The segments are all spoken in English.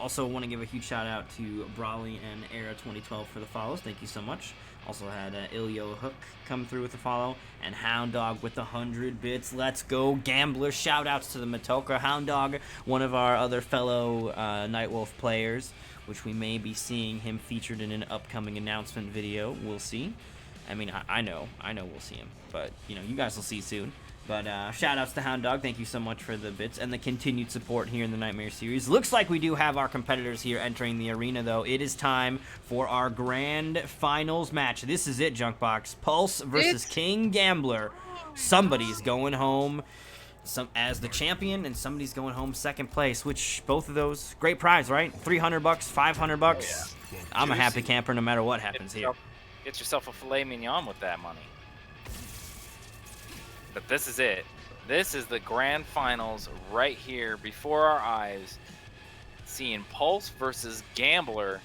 Also want to give a huge shout out to Brawley and Era 2012 for the follows. Thank you so much. Also had Ilyo Hook come through with a follow, and Hound Dog with 100 bits. Let's go, Gambler. Shout outs to the Matoka. Hound Dog, one of our other fellow Nightwolf players, which we may be seeing him featured in an upcoming announcement video. We'll see. I mean, I know we'll see him, but you know, you guys will see soon. But shout outs to Hound Dog. Thank you so much for the bits and the continued support here in the Nightmare series. Looks like we do have our competitors here entering the arena, though. It is time for our grand finals match. This is it, Junkbox. Pulse versus KingGambler. Somebody's going home as the champion, and somebody's going home second place, which both of those, great prize, right? $300, $500. Oh, yeah. I'm a happy camper no matter what happens here. Get yourself a filet mignon with that money. But this is it. This is the grand finals right here before our eyes. Seeing Pulse versus Gambler.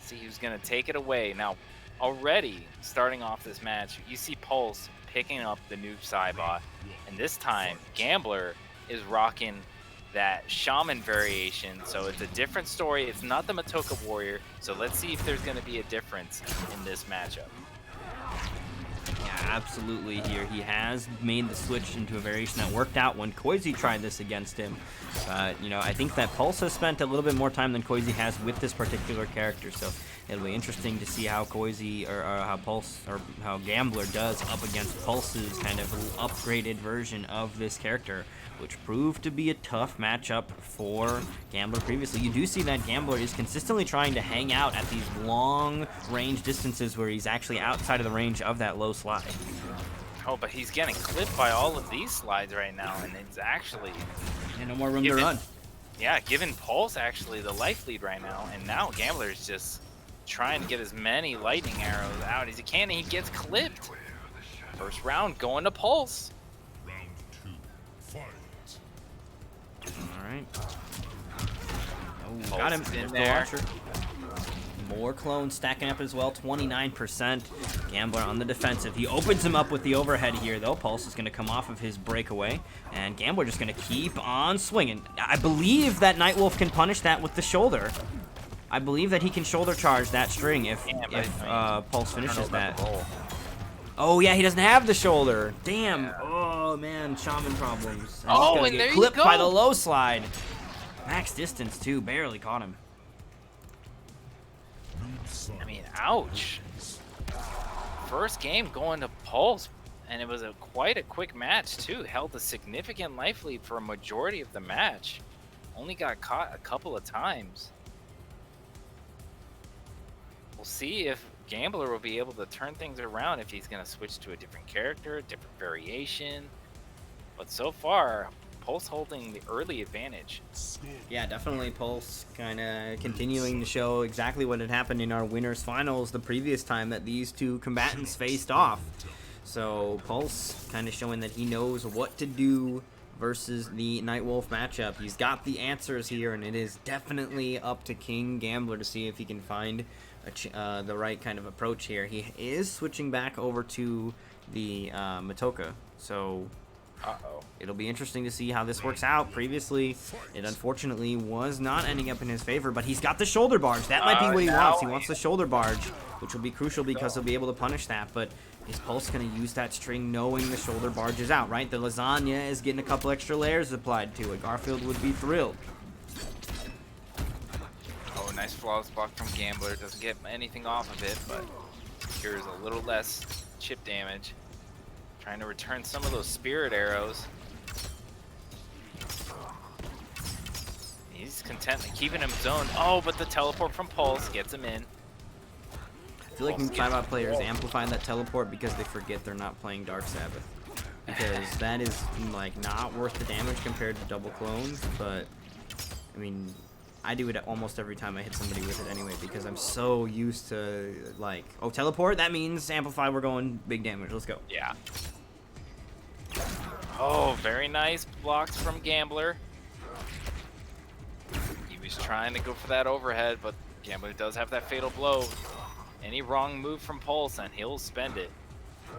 See who's going to take it away. Now, already starting off this match, you see Pulse picking up the Noob Cybot. And this time, Gambler is rocking that Shaman variation. So it's a different story. It's not the Matoka Warrior. So let's see if there's going to be a difference in this matchup. Yeah, absolutely here. He has made the switch into a variation that worked out when Koizi tried this against him. You know, I think that Pulse has spent a little bit more time than Koizi has with this particular character, so it'll be interesting to see how Koizi or how Pulse or how Gambler does up against Pulse's kind of upgraded version of this character, which proved to be a tough matchup for Gambler previously. You do see that Gambler is consistently trying to hang out at these long range distances where he's actually outside of the range of that low slide. Oh, but he's getting clipped by all of these slides right now, and it's actually... Yeah, no more room to run. Yeah, giving Pulse actually the life lead right now, and now Gambler is just trying to get as many lightning arrows out as he can, and he gets clipped. First round going to Pulse. Alright. Oh, Pulse got him. In There's there. The launcher. More clones stacking up as well, 29%. Gambler on the defensive. He opens him up with the overhead here, though. Pulse is going to come off of his breakaway, and Gambler just going to keep on swinging. I believe that Nightwolf can punish that with the shoulder. I believe that he can shoulder charge that string if Pulse finishes that. Oh, yeah, he doesn't have the shoulder. Damn. Yeah. Oh, man, Shaman problems. And oh, he's and get there clipped you go. by the low slide. Max distance, too. Barely caught him. I mean, ouch. First game going to Pulse, and it was quite a quick match, too. Held a significant life lead for a majority of the match. Only got caught a couple of times. We'll see if Gambler will be able to turn things around if he's going to switch to a different character, a different variation. But so far, Pulse holding the early advantage. Yeah, definitely Pulse kind of continuing to show exactly what had happened in our winners finals the previous time that these two combatants faced off. So Pulse kind of showing that he knows what to do versus the Nightwolf matchup. He's got the answers here, and it is definitely up to KingGambler to see if he can find the right kind of approach here. He is switching back over to the Matoka, so it'll be interesting to see how this works out. Previously, it unfortunately was not ending up in his favor, but he's got the shoulder barge. That might be what he wants. He wants the shoulder barge, which will be crucial because he'll be able to punish that, but is Pulse going to use that string knowing the shoulder barge is out, right? The lasagna is getting a couple extra layers applied to it. Garfield would be thrilled. Oh, nice flawless block from Gambler. Doesn't get anything off of it, but cures a little less chip damage. Trying to return some of those spirit arrows. He's content keeping him zoned. Oh, but the teleport from Pulse gets him in. I feel like Cybot players amplify that teleport because they forget they're not playing Dark Sabbath. Because that is, like, not worth the damage compared to double clones, but, I mean, I do it almost every time I hit somebody with it anyway because I'm so used to, like, oh, teleport? That means amplify, we're going big damage. Let's go. Yeah. Oh, very nice blocks from Gambler. He was trying to go for that overhead, but Gambler does have that fatal blow. Any wrong move from Pulse, and he'll spend it.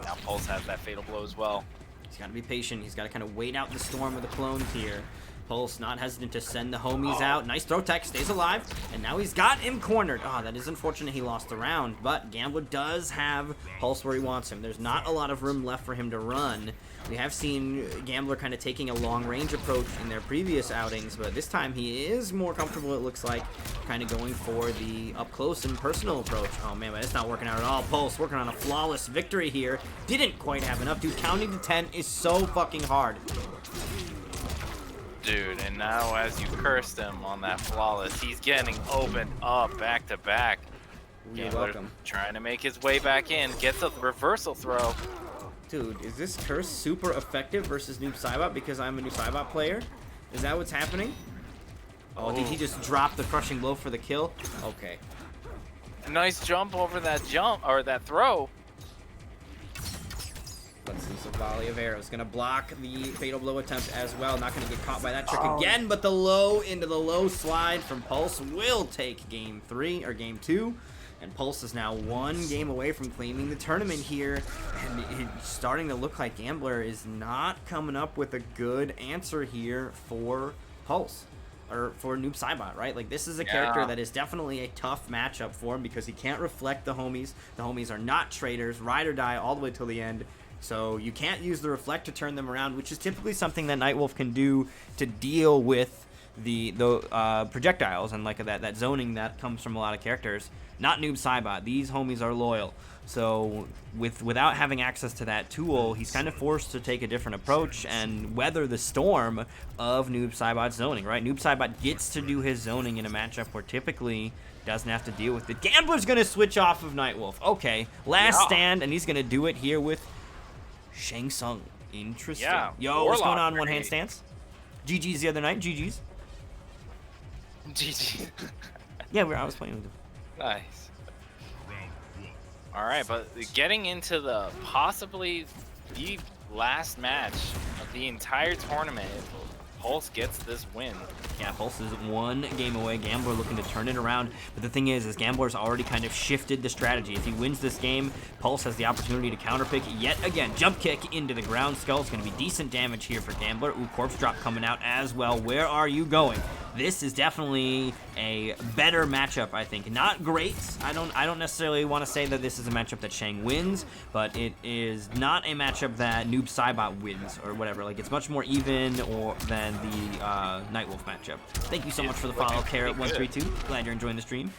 Now Pulse has that fatal blow as well. He's got to be patient. He's got to kind of wait out the storm of the clones here. Pulse not hesitant to send the homies out. Nice throw tech, stays alive, and now he's got him cornered. That is unfortunate he lost the round, but Gambler does have Pulse where he wants him. There's not a lot of room left for him to run. We have seen Gambler kind of taking a long-range approach in their previous outings, but this time he is more comfortable, it looks like, kind of going for the up-close and personal approach. Oh man, but it's not working out at all. Pulse working on a flawless victory here. Didn't quite have enough. Dude, counting to 10 is so fucking hard. Dude, and now as you cursed him on that flawless, he's getting opened up back to back. You're Gambler welcome. trying to make his way back in, gets a reversal throw. Dude, is this curse super effective versus Noob Saibot because I'm a Noob Saibot player? Is that what's happening? Oh, did he just drop the crushing blow for the kill? Okay. Nice jump over that jump, or that throw. Let's see, some volley of arrows. Gonna block the fatal blow attempt as well. Not gonna get caught by that trick again, but the low into the low slide from Pulse will take game 3, or game 2. And Pulse is now 1 game away from claiming the tournament here. And it's starting to look like Gambler is not coming up with a good answer here for Pulse. Or for Noob Saibot, right? Like, this is a character that is definitely a tough matchup for him because he can't reflect the homies. The homies are not traitors, ride or die all the way till the end. So you can't use the reflect to turn them around, which is typically something that Nightwolf can do to deal with the projectiles and like that zoning that comes from a lot of characters. Not Noob Saibot. These homies are loyal. So without having access to that tool, he's kind of forced to take a different approach and weather the storm of Noob Saibot's zoning, right? Noob Saibot gets to do his zoning in a matchup where typically doesn't have to deal with it. Gambler's going to switch off of Nightwolf. Okay, last stand, and he's going to do it here with Shang. Interesting. Yeah, Yo, what's going on, one-hand stance? GG's the other night, GG's. GG. Yeah, I was playing with him. Nice. All right, but getting into the possibly the last match of the entire tournament, Pulse gets this win. Yeah, Pulse is 1 game away. Gambler looking to turn it around. But the thing is Gambler's already kind of shifted the strategy. If he wins this game, Pulse has the opportunity to counterpick yet again. Jump kick into the ground skull. It's going to be decent damage here for Gambler. Ooh, corpse drop coming out as well. Where are you going? This is definitely a better matchup, I think. Not great. I don't necessarily want to say that this is a matchup that Shang wins, but it is not a matchup that Noob Saibot wins or whatever. Like, it's much more even than the Nightwolf matchup. Thank you so much for the follow, Carrot132. Glad you're enjoying the stream.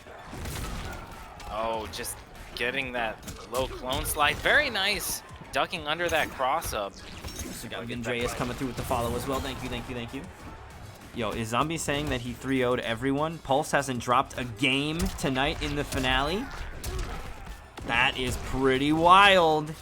Oh, just getting that low clone slide. Very nice. Ducking under that cross up. So got Andreas coming through with the follow as well. Thank you, thank you, thank you. Yo, is Zombie saying that he 3-0'd everyone? Pulse hasn't dropped a game tonight in the finale? That is pretty wild.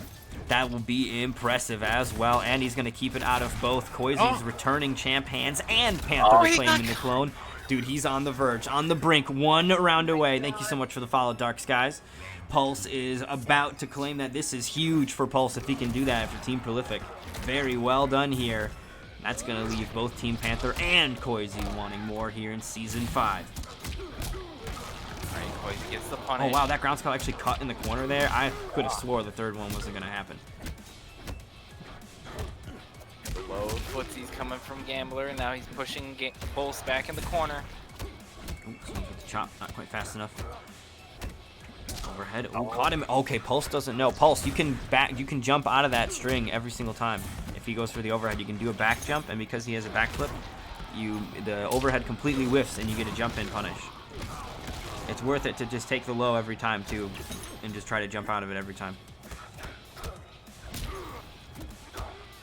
That will be impressive as well. And he's going to keep it out of both Koizu's returning champ hands and Panther reclaiming the clone. Dude, he's on the verge, on the brink, 1 round away. Thank you so much for the follow, Dark Skies. Pulse is about to claim that. This is huge for Pulse if he can do that for Team Prolific. Very well done here. That's going to leave both Team Panther and Koizu wanting more here in Season 5. All right, Koizu gets the punish. Oh, wow, that ground skull actually cut in the corner there. I could have swore the third one wasn't going to happen. Low footsies coming from Gambler, and now he's pushing Pulse back in the corner. Oops, with the chop, not quite fast enough. Overhead. Oh, caught him. Okay, Pulse doesn't know. Pulse, you can jump out of that string every single time. If he goes for the overhead, you can do a back jump, and because he has a backflip, the overhead completely whiffs, and you get a jump in punish. It's worth it to just take the low every time too, and just try to jump out of it every time.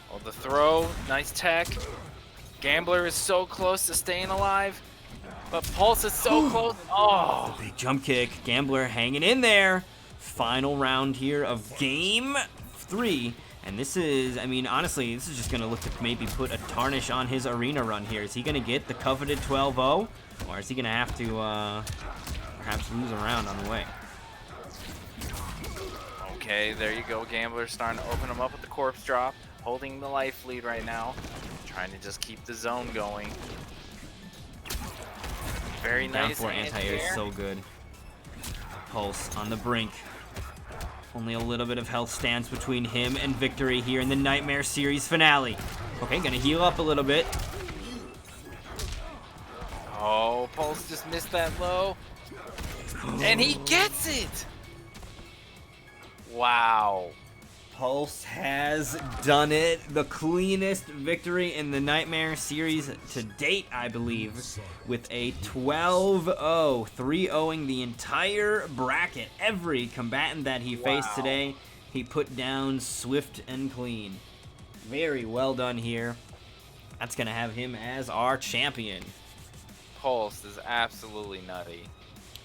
Well, the throw, nice tech. Gambler is so close to staying alive, but Pulse is so close. Oh, the big jump kick. Gambler hanging in there. Final round here of game 3. And this is, I mean, honestly, this is just going to look to maybe put a tarnish on his arena run here. Is he going to get the coveted 12-0? Or is he going to have to perhaps lose a round on the way? Okay, there you go. Gambler starting to open him up with the corpse drop. Holding the life lead right now. Trying to just keep the zone going. Very nice. Down 4 anti-air is so good. Pulse on the brink. Only a little bit of health stands between him and victory here in the Nightmare Series finale. Okay, gonna heal up a little bit. Oh, Pulse just missed that low. And he gets it! Wow. Pulse has done it. The cleanest victory in the Nightmare series to date, I believe, with a 12-0, 3-0ing the entire bracket. Every combatant that he faced today, he put down swift and clean. Very well done here. That's going to have him as our champion. Pulse is absolutely nutty.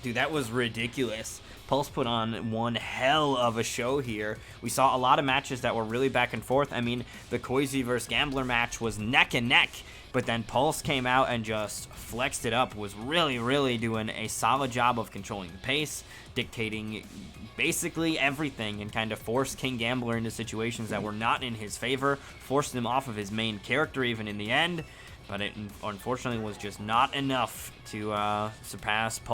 Dude, that was ridiculous. Pulse put on one hell of a show here. We saw a lot of matches that were really back and forth. I mean, the Koizi versus Gambler match was neck and neck, but then Pulse came out and just flexed it up, was really doing a solid job of controlling the pace, dictating basically everything, and kind of forced KingGambler into situations that were not in his favor, forced him off of his main character even in the end, but it unfortunately was just not enough to surpass Pulse.